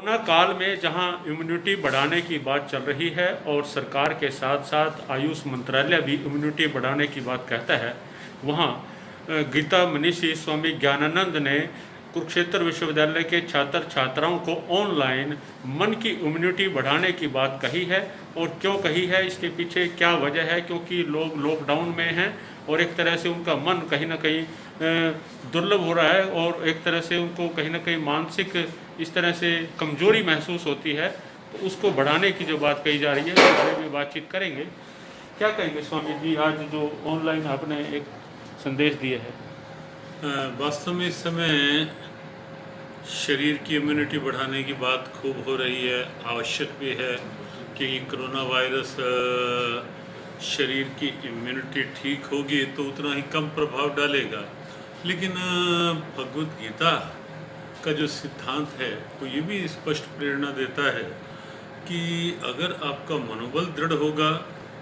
Corona काल में जहां इम्यूनिटी बढ़ाने की बात चल रही है और सरकार के साथ साथ आयुष मंत्रालय भी इम्यूनिटी बढ़ाने की बात कहता है, वहां गीता मनीषी स्वामी ज्ञानानंद ने कुरुक्षेत्र विश्वविद्यालय के छात्र छात्राओं को ऑनलाइन मन की इम्यूनिटी बढ़ाने की बात कही है। और क्यों कही है, इसके पीछे क्या वजह है, क्योंकि लोग लॉकडाउन में हैं और एक तरह से उनका मन कहीं ना कहीं दुर्लभ हो रहा है और एक तरह से उनको कहीं ना कहीं मानसिक इस तरह से कमजोरी महसूस होती है। तो उसको बढ़ाने की जो बात कही जा रही है उसके बारे में बातचीत करेंगे। क्या कहेंगे स्वामी जी, आज जो ऑनलाइन आपने एक संदेश दिए है? वास्तव में इस समय शरीर की इम्यूनिटी बढ़ाने की बात खूब हो रही है, आवश्यक भी है कि कोरोना वायरस शरीर की इम्यूनिटी ठीक होगी तो उतना ही कम प्रभाव डालेगा। लेकिन भगवत गीता का जो सिद्धांत है वो ये भी स्पष्ट प्रेरणा देता है कि अगर आपका मनोबल दृढ़ होगा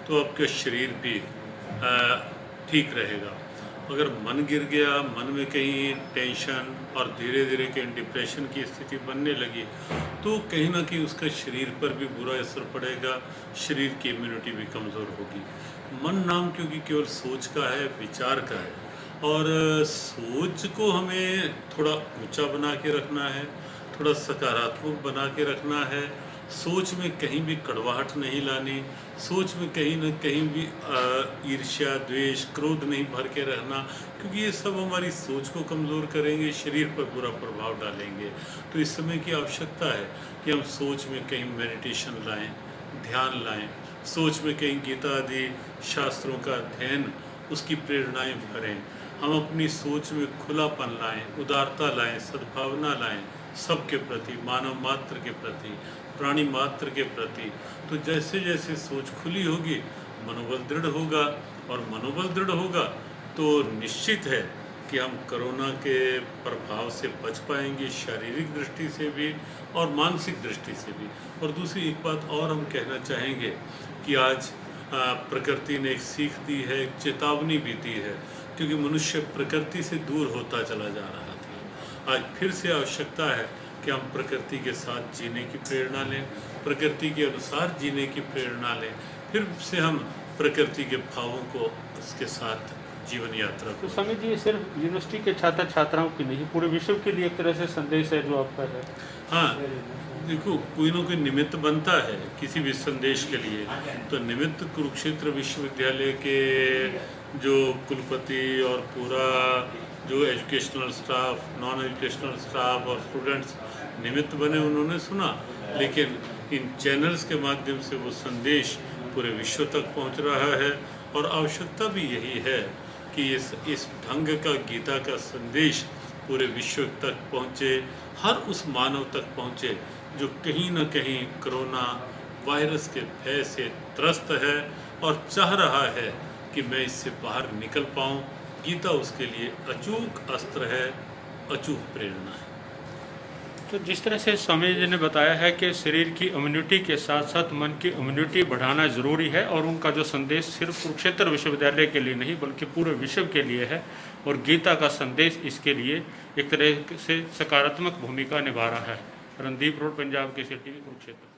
तो आपका शरीर भी ठीक रहेगा। अगर मन गिर गया, मन में कहीं टेंशन और धीरे धीरे कहीं डिप्रेशन की स्थिति बनने लगी तो कहीं ना कहीं उसका शरीर पर भी बुरा असर पड़ेगा, शरीर की इम्यूनिटी भी कमज़ोर होगी। मन नाम क्योंकि केवल सोच का है, विचार का है, और सोच को हमें थोड़ा ऊंचा बना के रखना है, थोड़ा सकारात्मक बना के रखना है। सोच में कहीं भी कड़वाहट नहीं लानी, सोच में कहीं न कहीं भी ईर्ष्या, द्वेष, क्रोध नहीं भर के रहना, क्योंकि ये सब हमारी सोच को कमज़ोर करेंगे, शरीर पर बुरा प्रभाव डालेंगे। तो इस समय की आवश्यकता है कि हम सोच में कहीं मेडिटेशन लाएं, ध्यान लाएं, सोच में कहीं गीता आदि शास्त्रों का अध्ययन, उसकी प्रेरणाएं भरें। हम अपनी सोच में खुलापन लाएं, उदारता लाएं, सद्भावना लाएं सबके प्रति, मानव मात्र के प्रति, प्राणी मात्र के प्रति। तो जैसे जैसे सोच खुली होगी मनोबल दृढ़ होगा, और मनोबल दृढ़ होगा तो निश्चित है कि हम कोरोना के प्रभाव से बच पाएंगे, शारीरिक दृष्टि से भी और मानसिक दृष्टि से भी। और दूसरी एक बात और हम कहना चाहेंगे कि आज प्रकृति ने एक सीख दी है, एक चेतावनी भी दी है, क्योंकि मनुष्य प्रकृति से दूर होता चला जा रहा था। आज फिर से आवश्यकता है कि हम प्रकृति के साथ जीने की प्रेरणा लें, प्रकृति के अनुसार जीने की प्रेरणा लें, फिर से हम प्रकृति के भावों को उसके साथ जीवन यात्रा को। तो स्वामी जी, सिर्फ यूनिवर्सिटी के छात्र छात्राओं की नहीं, पूरे विश्व के लिए एक तरह से संदेश है जो आपका है। हाँ, देखो, कोई ना कोई निमित्त बनता है किसी भी संदेश के लिए। तो निमित्त कुरुक्षेत्र विश्वविद्यालय के जो कुलपति और पूरा जो educational staff, non educational staff और स्टूडेंट्स निमित्त बने, उन्होंने सुना। लेकिन इन चैनल्स के माध्यम से वो संदेश पूरे विश्व तक पहुंच रहा है, और आवश्यकता भी यही है कि इस ढंग का गीता का संदेश पूरे विश्व तक पहुंचे, हर उस मानव तक पहुंचे जो कहीं न कहीं कोरोना वायरस के भय से त्रस्त है और चाह रहा है कि मैं इससे बाहर निकल पाऊं। गीता उसके लिए अचूक अस्त्र है, अचूक प्रेरणा है। तो जिस तरह से स्वामी जी ने बताया है कि शरीर की इम्यूनिटी के साथ साथ मन की इम्यूनिटी बढ़ाना ज़रूरी है, और उनका जो संदेश सिर्फ कुरुक्षेत्र विश्वविद्यालय के लिए नहीं बल्कि पूरे विश्व के लिए है, और गीता का संदेश इसके लिए एक तरह से सकारात्मक भूमिका निभा रहा है। Randeep road, Punjab Kesari TV, Kurukshetra.